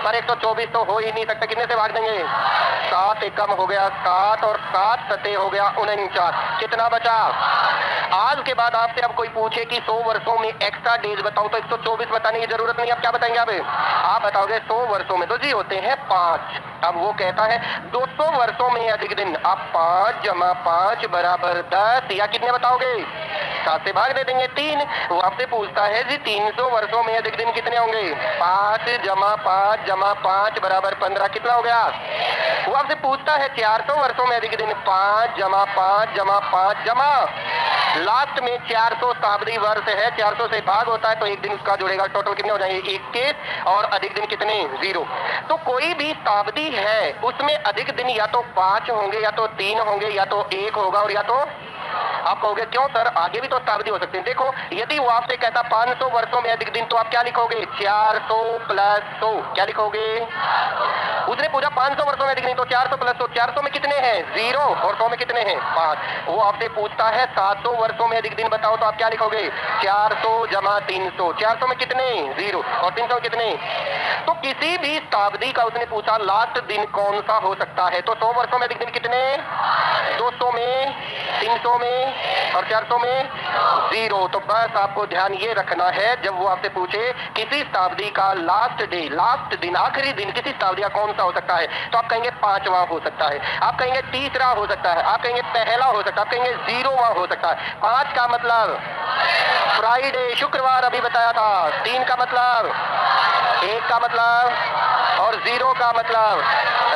पर 124 तो हो ही नहीं सकता, कितने से भाग देंगे, 7 एक कम हो गया 7 और 7 सते हो गया 49, कितना बचा। आज के बाद आपसे अब कोई पूछे कि 100 वर्षों में एक्स्ट्रा डेज बताओ, तो 124 बताने की जरूरत नहीं, आप क्या बताएंगे, आप बताओगे 100 वर्षों में तो जी होते हैं 5। अब वो कहता है 200 वर्षों में अधिक दिन, आप 5 जमा 5 बराबर 10, या कितने बताओगे, 7 से भाग दे देंगे 3। वो आपसे पूछता है जी 300 वर्षों में अधिक दिन कितने होंगे, 5 जमा 5 जमा 5 बराबर 15, कितना हो गया। वो आपसे पूछता है 400 वर्षों में अधिक दिन, 5 जमा 5 जमा 5 जमा, लास्ट में 400 शताब्दी वर्ष है, 400 से भाग होता है तो एक दिन उसका जुड़ेगा, टोटल कितने हो जाएंगे 21, और अधिक दिन कितने 0। तो कोई भी शताब्दी है उसमें अधिक दिन या तो 5 होंगे, या तो 3 होंगे, या तो 1 होगा, और या तो आप कहोगे क्यों सर, आगे भी तो शताब्दी हो सकते हैं। देखो, यदि वो आपसे कहता 500 वर्षों में अधिक दिन, तो आप क्या लिखोगे, 400 प्लस 100, क्या लिखोगे। उसने पूछा 500 वर्षों में अधिक दिन, तो 400 प्लस 100, 400 में कितने हैं 0 और 100 में कितने हैं 5। वो आपसे पूछता है 700 वर्षों में अधिक दिन बताओ, तो आप क्या लिखोगे 400 जमा 300, 400 में कितने 0 और 300 में कितने। तो किसी भी शताब्दी का उसने पूछा लास्ट दिन कौन सा हो सकता है, तो 100 वर्षों में अधिक दिन कितने 200 में, 300 में और 400 में 0। तो बस आपको ध्यान ये रखना है, जब वो आपसे पूछे किसी शताब्दी का लास्ट डे, लास्ट दिन, आखिरी दिन किसी शताब्दी का कौन सा हो सकता है, तो आप कहेंगे 5वां हो सकता है, आप कहेंगे 3रा हो सकता है, आप कहेंगे पहला हो सकता है, आप कहेंगे 0वां हो सकता है। 5 का मतलब फ्राइडे, शुक्रवार अभी बताया था। 3 का मतलब 1 का मतलब और 0 का मतलब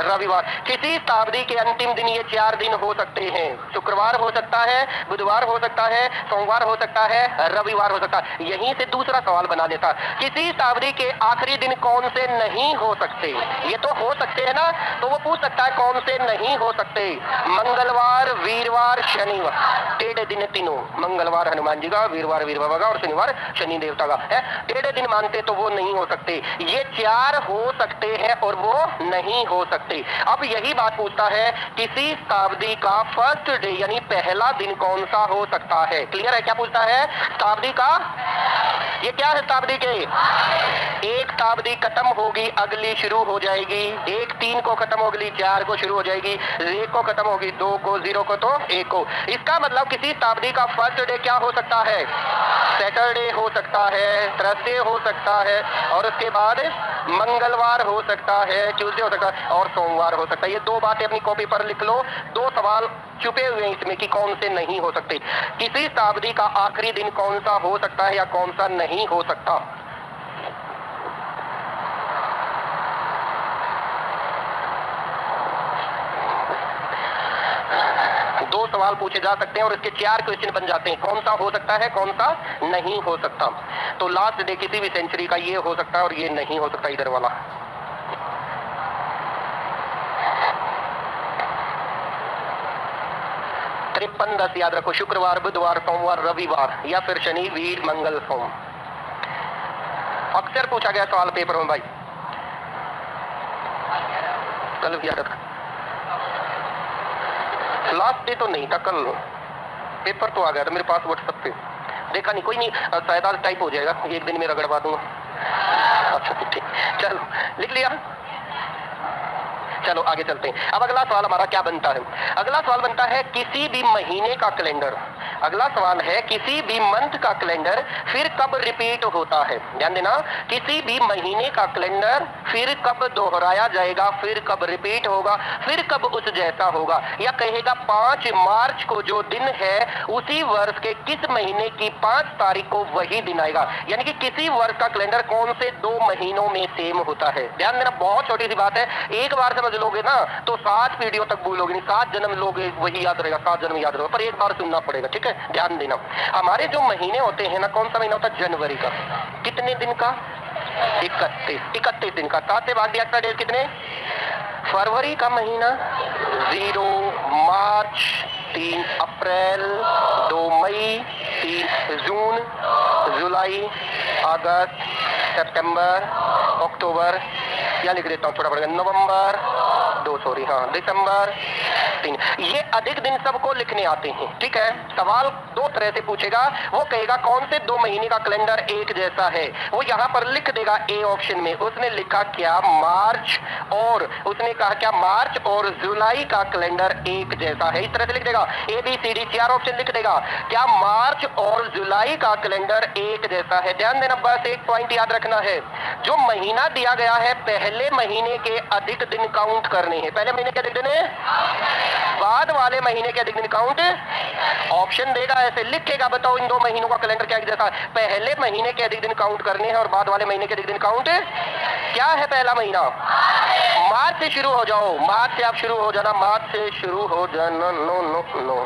रविवार। किसी शताब्दी के अंतिम दिन ये 4 दिन हो सकते हैं, शुक्रवार हो सकता है, बुधवार हो सकता है, सोमवार हो सकता है, रविवार हो सकता है। यहीं से दूसरा सवाल बना लेता, किसी शताब्दी के आखिरी दिन कौन से नहीं हो सकते। ये तो हो सकते हैं ना, तो वो पूछ सकता है कौन से नहीं हो सकते। मंगलवार, वीरवार, शनिवार, टेढ़े दिन तीनों, मंगलवार हनुमान जी का, वीरवार वीर बाबा का और शनिवार शनि देवता का है। टेढ़े दिन मानते तो वो नहीं हो सकते। ये 4 हो सकते हैं और वो नहीं हो सकते। अब यही बात पूछता है किसी शताब्दी का फर्स्ट डे यानी पहला दिन कौन सा हो सकता है। क्लियर है क्या पूछता है शताब्दी का। ये क्या है शताब्दी के, एक शताब्दी खत्म होगी अगली शुरू हो जाएगी, एक 3 को खत्म होगी 4 को शुरू हो जाएगी, 1 को खत्म होगी 2 को, 0 को तो 1 को। इसका मतलब किसी शताब्दी का फर्स्ट डे क्या हो सकता है, सैटरडे हो सकता है, थर्सडे हो सकता है और उसके बाद मंगलवार हो सकता है, ट्यूसडे हो सकता है और सोमवार हो सकता है। ये 2 बातें अपनी कॉपी पर लिख लो। 2 सवाल छुपे हुए हैं इसमें कि कौन से नहीं हो सकते। किसी शताब्दी का आखिरी दिन कौन सा हो सकता है या कौन सा नहीं हो सकता। दो सवाल पूछे जा सकते हैं और इसके 4 क्वेश्चन बन जाते हैं, कौन सा हो सकता है कौन सा नहीं हो सकता। तो लास्ट डे किसी भी सेंचुरी का ये हो सकता है और ये नहीं हो सकता इधर वाला। तिरपन 10 याद रखो, शुक्रवार, बुधवार, सोमवार, रविवार या फिर शनि, वीर, मंगल, सोम। अक्सर पूछा गया सवाल पेपर में भाई, कल भी याद रखा। लास्ट डे तो नहीं था, कल पेपर तो आ गया था मेरे पास व्हाट्सएप पे, देखा नहीं, कोई नहीं, शायद आज टाइप हो जाएगा, एक दिन में रगड़वा दूंगा। अच्छा ठीक, चलो लिख लिया। चलो आगे चलते हैं। अब अगला सवाल हमारा क्या बनता है, अगला सवाल बनता है किसी भी महीने का कैलेंडर। अगला सवाल है किसी भी मंथ का कैलेंडर फिर कब रिपीट होता है। ध्यान देना, किसी भी महीने का कैलेंडर फिर कब दोहराया जाएगा, फिर कब रिपीट होगा, फिर कब उस जैसा होगा। या कहेगा 5 मार्च को जो दिन है उसी वर्ष के किस महीने की 5 तारीख को वही दिन आएगा। यानी कि किसी वर्ष का कैलेंडर कौन से 2 महीनों में सेम होता है। ध्यान देना, बहुत छोटी सी बात है, एक बार समझ लोगे ना तो 7 पीढ़ियों तक भूलोगे नहीं, 7 जन्म लोगे वही याद रहेगा, 7 जन्म याद रहेगा, पर एक बार सुनना पड़ेगा। ठीक है, ध्यान देना। हमारे जो महीने होते हैं ना, कौन सा महीना होता है, जनवरी का, कितने दिन का, 31 दिन का। 7 से भाग दिया, एक्स्ट्रा डेज कितने, फरवरी का महीना 0, मार्च 3 अप्रैल, 2 मई, 3 जून, जुलाई, अगस्त, सितंबर, अक्टूबर, या लिख देता हूँ थोड़ा पड़ेगा, नवंबर 2, सॉरी हाँ, दिसंबर 3। ये अधिक दिन सबको लिखने आते हैं। ठीक है, सवाल 2 तरह से पूछेगा, वो कहेगा कौन से 2 महीने का कैलेंडर एक जैसा है, वो यहाँ पर लिख देगा ए ऑप्शन में। उसने लिखा क्या, मार्च, और उसने कहा क्या, मार्च और जुलाई का कैलेंडर एक जैसा है, इस तरह से लिख देगा। ABCD 4 ऑप्शन लिख देगा, क्या मार्च और जुलाई का कैलेंडर एक जैसा है। ध्यान देना, बस एक पॉइंट याद रखना है, जो महीना दिया गया है पहले महीने के अधिक दिन काउंट करने हैं। पहले महीने के अधिक दिन है, बाद वाले महीने के अधिक दिन काउंट। ऑप्शन देगा, ऐसे लिखेगा, बताओ इन 2 महीनों का कैलेंडर क्या जैसा है। पहले महीने के अधिक दिन काउंट करने हैं और बाद वाले महीने के अधिक दिन काउंट। क्या है पहला महीना, मार्च से शुरू हो जाओ, मार्च से आप शुरू हो जाना, मार्च से शुरू हो जाना। नो नो नो,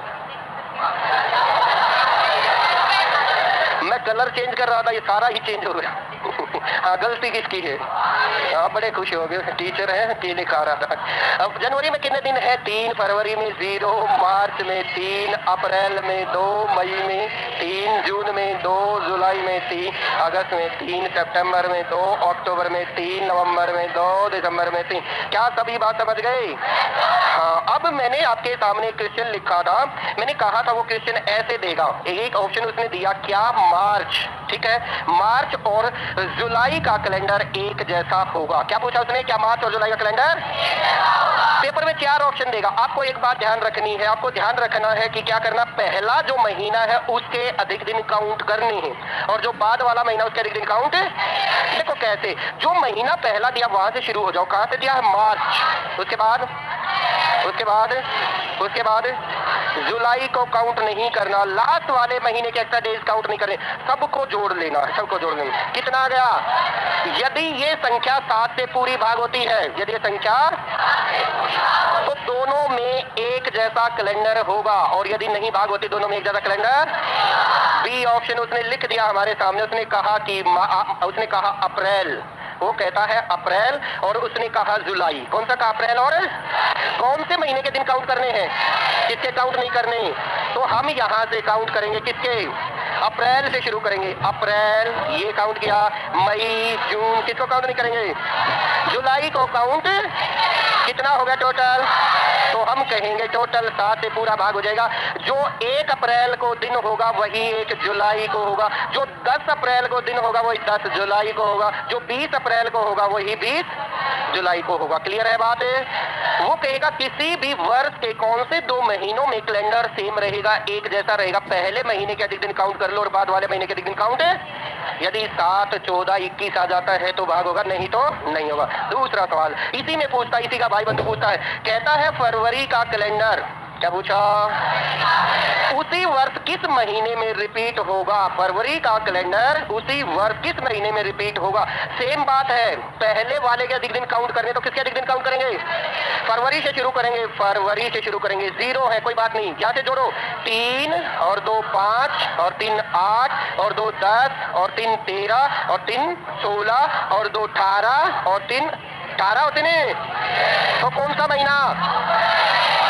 मैं कलर चेंज कर रहा था, ये सारा ही चेंज हो गया। हाँ, गलती किसकी है? आप बड़े खुश हो गए, टीचर है केले खा रहा था। अब जनवरी में कितने दिन है? 3, फरवरी में 0, मार्च में 3, अप्रैल में 2, मई में 3, जून में 2, जुलाई में 3, अगस्त में 3, सितंबर में 2, अक्टूबर में 3, नवंबर में 2, दिसंबर में 3। क्या सभी बात समझ गए? हाँ, अब मैंने आपके सामने क्वेश्चन लिखा था, मैंने कहा था वो क्वेश्चन ऐसे देगा। एक ऑप्शन उसने दिया, क्या मार्च, ठीक है, मार्च और जुलाई का कैलेंडर एक जैसा होगा? क्या पूछा उसने? क्या मार्च और जुलाई का कैलेंडर? पेपर में 4 ऑप्शन देगा। आपको एक बात ध्यान रखनी है, आपको ध्यान रखना है कि क्या करना, पहला जो महीना है उसके अधिक दिन काउंट करने हैं और जो बाद वाला महीना उसके अधिक दिन काउंट। देखो कैसे, जो महीना पहला दिया वहां से शुरू हो जाओ। कहां से दिया है? मार्च। उसके बाद जुलाई को काउंट नहीं करना, लास्ट वाले महीने के एक्स्ट्रा डेज काउंट नहीं करने, सबको जोड़ लेना है, सबको जोड़ लेना। कितना आ गया? यदि ये संख्या 7 से पूरी भाग होती है, यदि ये संख्या, तो दोनों में एक जैसा कैलेंडर होगा, और यदि नहीं भाग होती दोनों में एक जैसा कैलेंडर। बी ऑप्शन उसने लिख दिया हमारे सामने। उसने कहा अप्रैल, वो कहता है अप्रैल, और उसने कहा जुलाई। कौन सा कहा? अप्रैल। और कौन से महीने के दिन काउंट करने हैं, किसके काउंट नहीं करने? तो हम यहां से काउंट करेंगे, किसके? अप्रैल से शुरू करेंगे। अप्रैल ये काउंट किया, मई, जून, किसको काउंट नहीं करेंगे? जुलाई को काउंट। कितना हो गया टोटल? तो हम कहेंगे टोटल 7 से पूरा भाग हो जाएगा। जो 1 अप्रैल को दिन होगा वही 1 जुलाई को होगा, जो 10 अप्रैल को दिन होगा वही 10 जुलाई को होगा, जो 20 अप्रैल को होगा वही 20 जुलाई को होगा। क्लियर है बात? वो कहेगा किसी भी वर्ष के कौन से 2 महीनों में कैलेंडर सेम रहेगा, एक जैसा रहेगा। पहले महीने के अधिक दिन काउंट कर लो और बाद वाले महीने के अधिक दिन काउंट। यदि 7, 14, 21 आ जाता है तो भाग होगा, नहीं तो नहीं होगा। दूसरा सवाल इसी में पूछता, इसी का भाई बंधु पूछता है, कहता है फरवरी का कैलेंडर, क्या पूछा? उसी वर्ष किस महीने में रिपीट होगा? फरवरी का कैलेंडर उसी वर्ष किस महीने में रिपीट होगा? सेम बात है, पहले वाले के अधिक दिन काउंट करने, तो किसके अधिक दिन काउंट करेंगे? फरवरी से शुरू करेंगे, फरवरी से शुरू करेंगे। 0 है, कोई बात नहीं, क्या से जोड़ो? 3 और 2 5 और 3 8 और 2 10 और 3 13 और 3 16 और 2 18 और 3 18 होते ने। तो कौन सा महीना?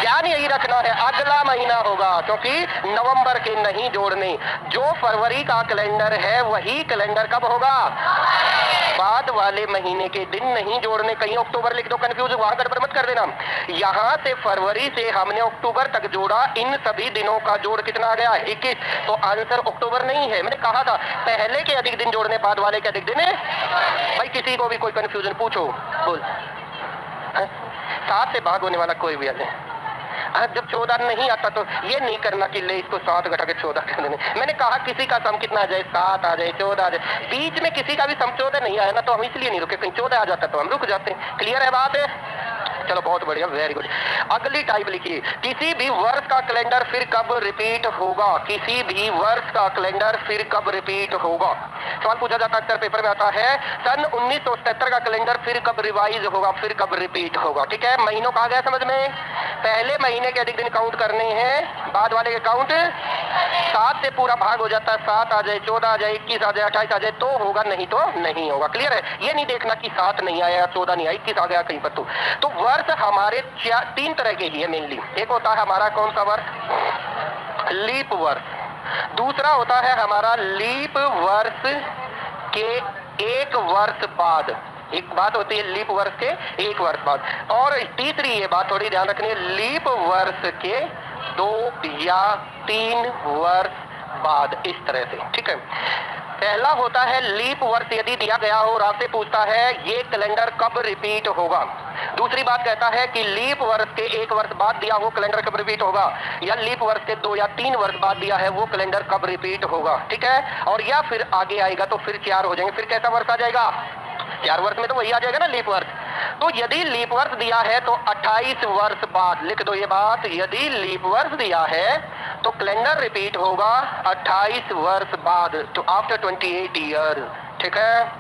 ध्यान यही रखना है, अगला महीना होगा, क्योंकि नवंबर के नहीं जोड़ने। जो फरवरी का कैलेंडर है वही कैलेंडर कब होगा? बाद वाले महीने के दिन नहीं जोड़ने। कहीं अक्टूबर लिख दो, कंफ्यूज, वहां गड़बड़ मत कर देना। यहां से फरवरी से हमने अक्टूबर तक जोड़ा, इन सभी दिनों का जोड़ कितना आ गया? 21। तो आंसर अक्टूबर नहीं है। मैंने कहा था पहले के अधिक दिन जोड़ने, बाद वाले के अधिक दिन। भाई किसी को भी कोई कंफ्यूजन पूछो, बोल। 7 से भाग होने वाला कोई भी नहीं। जब 14 नहीं आता तो ये नहीं करना कि ले इसको 7 घटा के 14 कर देने। मैंने कहा किसी का सम कितना आ जाए, 7 आ जाए, 14 आ जाए, बीच में किसी का भी सम 14 नहीं आया ना, तो हम इसलिए नहीं रुके, कहीं 14 आ जाता तो हम रुक जाते हैं। क्लियर है बात? चलो बहुत बढ़िया, वेरी गुड। अगली टाइप लिखिए, किसी भी वर्ष का कैलेंडर फिर कब रिपीट होगा? किसी भी वर्ष का कैलेंडर फिर कब रिपीट होगा? सवाल पूछा जाता है, अक्सर पेपर में आता है। सन 1977 का कैलेंडर फिर कब रिवाइज होगा, फिर कब रिपीट होगा? ठीक है, महीनों का आ गया समझ में? पहले महीने के अधिक दिन काउंट करने हैं, बाद वाले के काउंट। 7 से पूरा भाग हो जाता है, 7 आ जाए, 14 आ जाए, 21 आ जाए, 28 आ जाए तो होगा, नहीं तो नहीं होगा। क्लियर है? ये नहीं देखना कि 7 नहीं आया, 14 नहीं आया, 21 आ गया कहीं पर। तो वर्ष हमारे 3 तरह के ही है मेनली। एक होता है हमारा कौन सा वर्ष? लीप वर्ष। दूसरा होता है हमारा लीप वर्ष के 1 वर्ष बाद। एक बात होती है लीप वर्ष के 1 वर्ष बाद, और तीसरी ये बात थोड़ी ध्यान रखनी है, लीप वर्ष के 2 या 3 वर्ष बाद, इस तरह से। ठीक है, पहला होता है लीप वर्ष, यदि दिया गया हो और आपसे पूछता है ये कैलेंडर कब रिपीट होगा। दूसरी बात कहता है कि लीप वर्ष के 1 वर्ष बाद दिया हो कैलेंडर कब रिपीट होगा, या लीप वर्ष के 2 या 3 वर्ष बाद दिया है वो कैलेंडर कब रिपीट होगा। ठीक है, और या फिर आगे आएगा तो फिर 4 हो जाएंगे, फिर कैसा वर्ष आ जाएगा? 4 वर्ष में तो वही आ जाएगा ना लीप वर्ष। तो यदि लीप वर्ष दिया है तो 28 वर्ष बाद, लिख दो ये बात, यदि लीप वर्ष दिया है तो कैलेंडर रिपीट होगा 28 वर्ष बाद, तो आफ्टर 28 ईयर। ठीक है,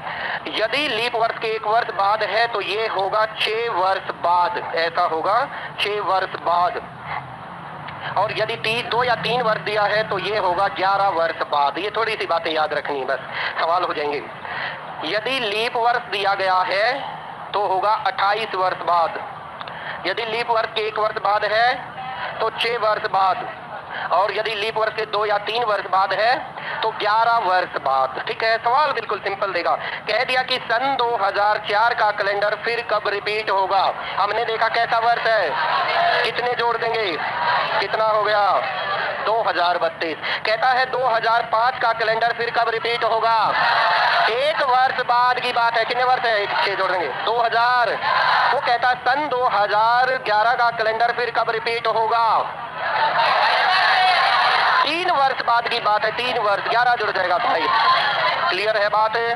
यदि लीप वर्ष के 1 वर्ष बाद है तो ये होगा 6 वर्ष बाद, ऐसा होगा 6 वर्ष बाद। और यदि 2 या 3 वर्ष दिया है तो ये होगा 11 वर्ष बाद। ये थोड़ी सी बातें याद रखनी, बस सवाल हो जाएंगे। यदि लीप वर्ष दिया गया है तो होगा 28 वर्ष बाद। यदि लीप वर्ष के 1 वर्ष बाद है तो 6 वर्ष बाद, और यदि लीप वर्ष के 2 या 3 वर्ष बाद है तो 11 वर्ष बाद। ठीक है, सवाल बिल्कुल सिंपल देगा। कह दिया कि सन 2004 का कैलेंडर फिर कब रिपीट होगा। हमने देखा कैसा वर्ष है, कितने जोड़ देंगे, कितना हो गया 2032। कहता है 2005 का कैलेंडर फिर कब रिपीट होगा। 1 वर्ष बाद की बात है, कितने वर्ष है, 6 जोड़ देंगे 2000। वो कहता है सन 2011 का कैलेंडर फिर कब रिपीट होगा। 3 वर्ष बाद की बात है, 3 वर्ष, 11 जुड़ जाएगा भाई। क्लियर है बात है।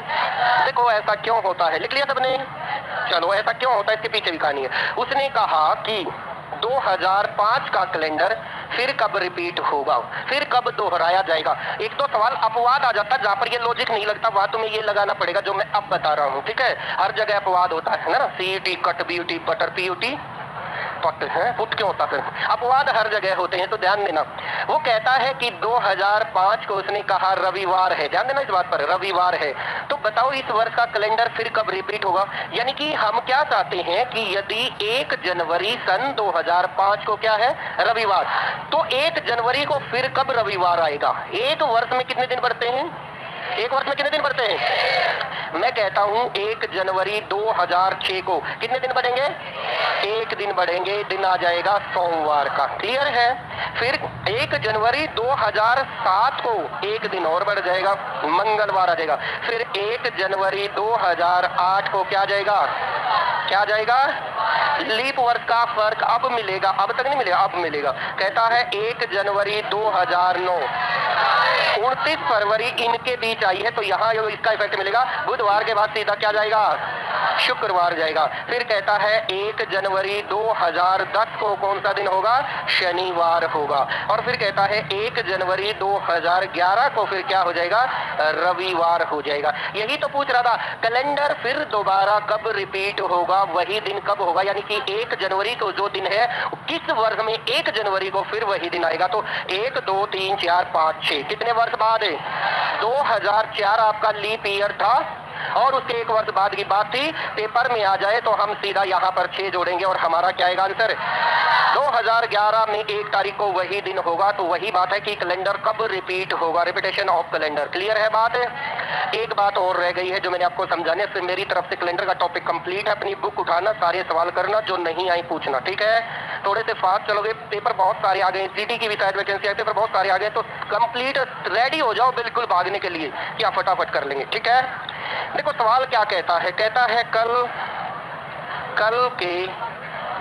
देखो ऐसा क्यों होता है, लिख लिया सबने। चलो ऐसा क्यों होता है, इसके पीछे भी कहानी है। उसने कहा कि 2005 का कैलेंडर फिर कब रिपीट होगा, फिर कब दोहराया जाएगा। एक तो सवाल अपवाद आ जाता है जहां पर ये लॉजिक नहीं लगता, वहां तुम्हें ये लगाना पड़ेगा जो मैं अब बता रहा हूं। ठीक है, हर जगह अपवाद होता है ना, CET cut BUT butter PUT पट है, पुट क्यों होता है, अपवाद हर जगह होते हैं, तो ध्यान देना। वो कहता है कि 2005 को उसने कहा रविवार है, ध्यान देना इस बात पर, रविवार है। तो बताओ इस वर्ष का कैलेंडर फिर कब रिपीट होगा। यानी कि हम क्या चाहते हैं कि यदि 1 जनवरी सन 2005 को क्या है, रविवार, तो 1 जनवरी को फिर कब रविवार आएगा। 1 वर्ष में कितने दिन बढ़ते हैं, 1 वर्ष में कितने दिन बढ़ते हैं। मैं कहता हूं 1 जनवरी 2006 को कितने दिन बढ़ेंगे, 1 दिन बढ़ेंगे, दिन आ जाएगा सोमवार का। क्लियर है। फिर 1 जनवरी 2007 को 1 दिन और बढ़ जाएगा, मंगलवार आ जाएगा। फिर 1 जनवरी 2008 को क्या जाएगा, क्या जाएगा, लीप वर्ष का फर्क अब मिलेगा, अब तक नहीं मिलेगा, अब मिलेगा। कहता है 1 जनवरी 2009, 29 फरवरी इनके बीच आई है, तो यहाँ इसका इफेक्ट मिलेगा। बुधवार के बाद सीधा क्या जाएगा, शुक्रवार जाएगा। फिर कहता है 1 जनवरी 2010 को कौन सा दिन होगा, शनिवार होगा। और फिर कहता है 1 जनवरी 2011 को फिर क्या हो जाएगा, रविवार हो जाएगा। यही तो पूछ रहा था, कैलेंडर फिर दोबारा कब रिपीट होगा, वही दिन कब होगा। यानी कि 1 जनवरी को जो दिन है, किस वर्ष में 1 जनवरी को फिर वही दिन आएगा। तो 1 2 3 4 5 6 कितने वर्ष बाद है, 2004 आपका लीप ईयर था और उसके 1 वर्ष बाद की बात थी। पेपर में आ जाए तो हम सीधा यहाँ पर 6 जोड़ेंगे और हमारा क्या आएगा आंसर, 2011 में 1 तारीख को वही दिन होगा। तो वही बात है कि कैलेंडर कब रिपीट होगा, रिपीटेशन ऑफ कैलेंडर। क्लियर है बात। एक बात और रह गई है जो मैंने आपको समझाने, फिर मेरी तरफ से कैलेंडर का टॉपिक कंप्लीट है। अपनी बुक उठाना, सारे सवाल करना, जो नहीं आई पूछना, ठीक है। थोड़े से फास्ट चलोगे, पेपर बहुत सारे आ गए, सीटी की भी शायद वैकेंसी आई, पेपर बहुत सारे आ गए, तो कंप्लीट रेडी हो जाओ बिल्कुल भागने के लिए, क्या फटाफट कर लेंगे, ठीक है। देखो सवाल क्या कहता है, कहता है कल के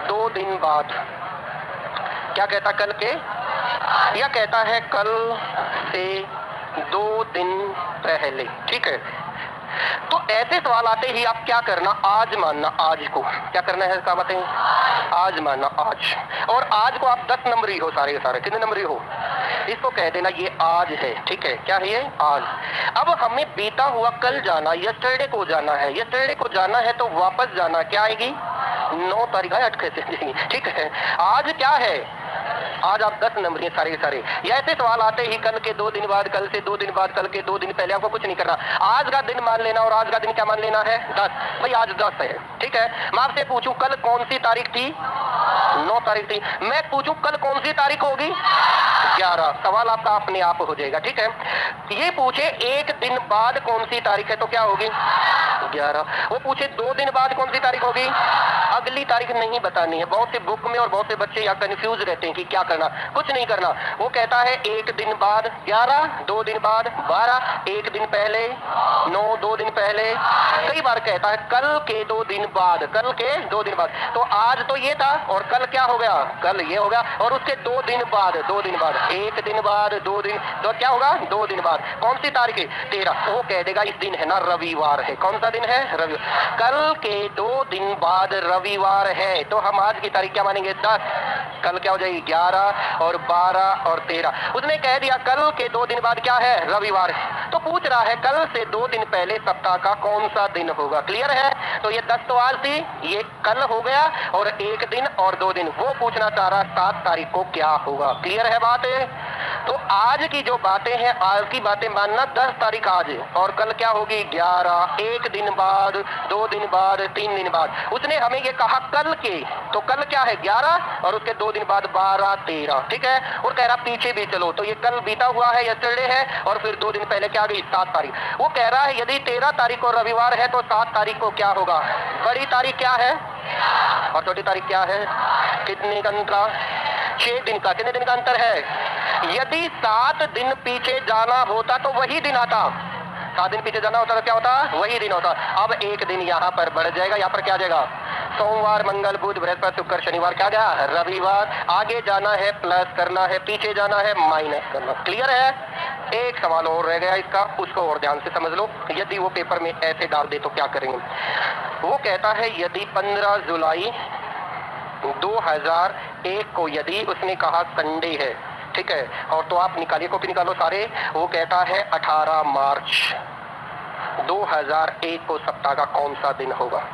2 दिन बाद, क्या कहता, कल के, या कहता है कल से 2 दिन पहले, ठीक है। तो ऐसे सवाल आते ही आप क्या करना, आज मानना, आज को क्या करना है, क्या बातें, आज मानना, आज। और आज को आप 10 नंबरी हो, सारे के सारे कितने नंबरी हो, इसको कह देना ये आज है, ठीक है। क्या है ये, आज। अब हमें बीता हुआ कल जाना, यस्टरडे को जाना है, यस्टरडे को जाना है तो वापस जाना, क्या आएगी, 9 तारीख है, 8 कैसे देंगे, ठीक है। आज क्या है, आज आप 10 नंबर सारे के सारे। या ऐसे सवाल आते ही कल के 2 दिन बाद, कल से 2 दिन बाद, कल के 2 दिन पहले, आपको कुछ नहीं करना, आज का दिन मान लेना। और आज का दिन क्या मान लेना है, 10, भाई आज 10 है, ठीक है। मैं आपसे पूछूं कल कौन सी तारीख थी, 9 तारीख थी। मैं पूछूं कल कौन सी तारीख होगी, 11, सवाल आपका अपने आप हो जाएगा, ठीक है। ये पूछे 1 दिन बाद कौन सी तारीख है, तो क्या होगी, 11। वो पूछे 2 दिन बाद कौन सी तारीख होगी, अगली तारीख नहीं बतानी है। बहुत से बुक में और बहुत से बच्चे यहाँ कंफ्यूज रहते हैं कि क्या करना, कुछ नहीं करना। वो कहता है 1 दिन बाद 11, 2 दिन बाद 12, 1 दिन पहले 9, 2 दिन पहले। कई बार कहता है कल के 2 दिन बाद, कल के 2 दिन बाद। तो आज तो ये था और कल क्या हो गया, कल ये हो गया, और उसके 2 दिन बाद, 2 दिन बाद, 1 दिन बाद, 2 दिन, तो क्या होगा, 2 दिन बाद। कौन सी तारीख है, 13। वो कह देगा इस दिन है ना रविवार है। कौन सा दिन है, रविवार। कल के 2 दिन बाद रविवार है, तो हम आज की तारीख क्या मानेंगे, 10। कल क्या हो जाएगी, 11 और 12 और 13। उसने कह दिया कल के 2 दिन बाद क्या है, रविवार। तो पूछ रहा है कल से 2 दिन पहले सप्ताह का कौन सा दिन होगा। क्लियर है? तो ये 10 सवाल थी, ये कल हो गया और 1 दिन और 2 दिन। वो पूछना चाह रहा 7 तारीख को क्या होगा। क्लियर है बात? तो आज की जो बातें हैं, आज की बातें मानना, 10 तारीख आज और कल क्या होगी 11, 1 दिन बाद, 2 दिन बाद, 3 दिन बाद। उसने हमें ये कहा कल के, तो कल क्या है 11 और उसके 2 दिन बाद 12, 13। ठीक है? और कह रहा पीछे भी चलो, तो ये कल बीता हुआ है, यस्टरडे है, और फिर 2 दिन पहले क्या आ गई 7 तारीख। वो कह रहा है यदि 13 तारीख को रविवार है तो 7 तारीख को क्या होगा। बड़ी तारीख क्या है और छोटी तारीख क्या है? कितने दिन का? 6 दिन का। कितने दिन का अंतर है? यदि 7 दिन पीछे जाना होता तो वही दिन आता। 7 दिन पीछे जाना होता तो क्या होता? वही दिन होता। अब 1 दिन यहाँ पर बढ़ जाएगा, यहाँ पर क्या आ जाएगा? सोमवार, मंगल, बुध, बृहस्पति, शुक्र, शनिवार, क्या गया? रविवार। आगे जाना है प्लस करना है, पीछे जाना है माइनस करना। क्लियर है? एक सवाल और रह गया इसका, उसको और ध्यान से समझ लो। यदि वो पेपर में ऐसे डाल दे तो क्या करेंगे? वो कहता है यदि 15 जुलाई 2001 को यदि उसने कहा संडे है, ठीक है, और तो आप निकालिए, कॉपी निकालो सारे। वो कहता है 18 मार्च 2001 को सप्ताह का कौन सा दिन होगा।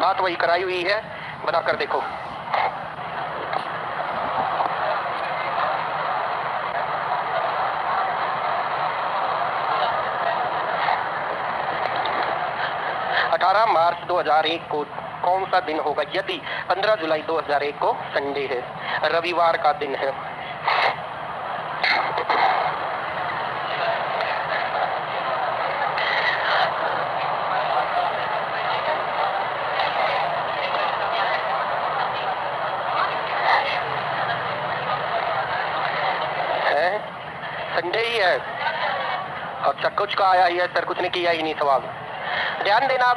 बात वही कराई हुई है, बनाकर देखो। मार्च 2001 को कौन सा दिन होगा यदि 15 जुलाई 2001 को संडे है, रविवार का दिन है। संडे ही है। अच्छा, कुछ का आया ही है सर, कुछ ने किया ही नहीं सवाल। ध्यान देना,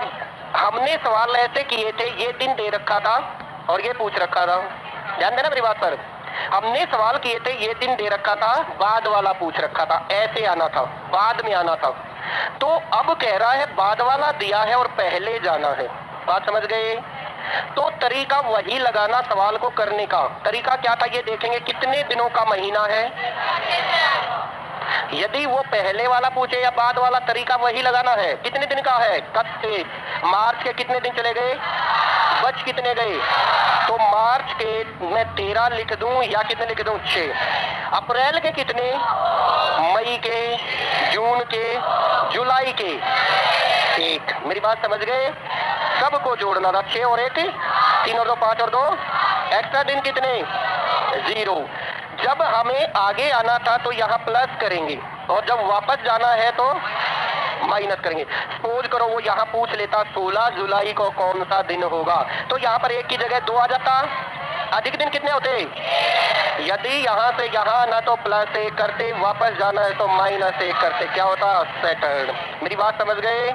हमने सवाल ऐसे किए थे, ये दिन दे रखा था और ये पूछ रखा था। ध्यान देना मेरी बात पर। हमने सवाल किए थे, ये दिन दे रखा था, बाद वाला पूछ रखा था, ऐसे आना था, बाद में आना था। तो अब कह रहा है बाद वाला दिया है और पहले जाना है। बात समझ गए? तो तरीका वही लगाना, सवाल को करने का तरीका क्या था ये देखेंगे। कितने दिनों का महीना है, यदि वो पहले वाला पूछे या बाद वाला, तरीका वही लगाना है। कितने दिन का है? 31। मार्च के कितने दिन चले गए? बच कितने गए? तो मार्च के मैं 13 लिख दूं या कितने लिख दूं? 6। अप्रैल के कितने? मई के, जून के, जुलाई के 1। मेरी बात समझ गए? सबको जोड़ना था, 6 और 1, 3 और 2 5 और 2। एक्स्ट्रा दिन कितने? 0। जब हमें आगे आना था तो यहाँ प्लस करेंगे और जब वापस जाना है तो माइनस करेंगे। सपोज करो वो यहाँ पूछ लेता 16 जुलाई को कौन सा दिन होगा, तो यहाँ पर 1 की जगह 2 आ जाता। अधिक दिन कितने होते? यदि यहाँ से यहाँ आना तो +1 करते, वापस जाना है तो -1 करते, क्या होता? सेटल्ड। मेरी बात समझ गए?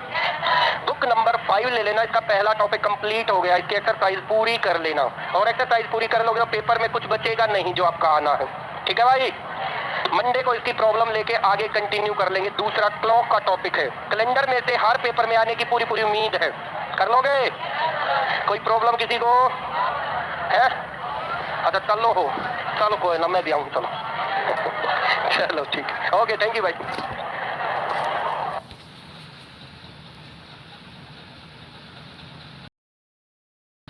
बुक नंबर 5 ले लेना, इसका पहला टॉपिक कंप्लीट हो गया। इसकी एक्सरसाइज पूरी कर लेना, और एक्सरसाइज पूरी कर लोगे तो पेपर में कुछ बचेगा नहीं जो आपका आना है। ठीक है भाई? मंडे को इसकी प्रॉब्लम लेके आगे कंटिन्यू कर लेंगे। दूसरा क्लॉक का टॉपिक है, कैलेंडर में से हर पेपर में आने की पूरी पूरी उम्मीद है। कर लोगे? कोई प्रॉब्लम किसी को है? अच्छा चलो हो, चलो कोई ना, मैं भी आऊँ, चलो चलो ठीक है, ओके, थैंक यू भाई।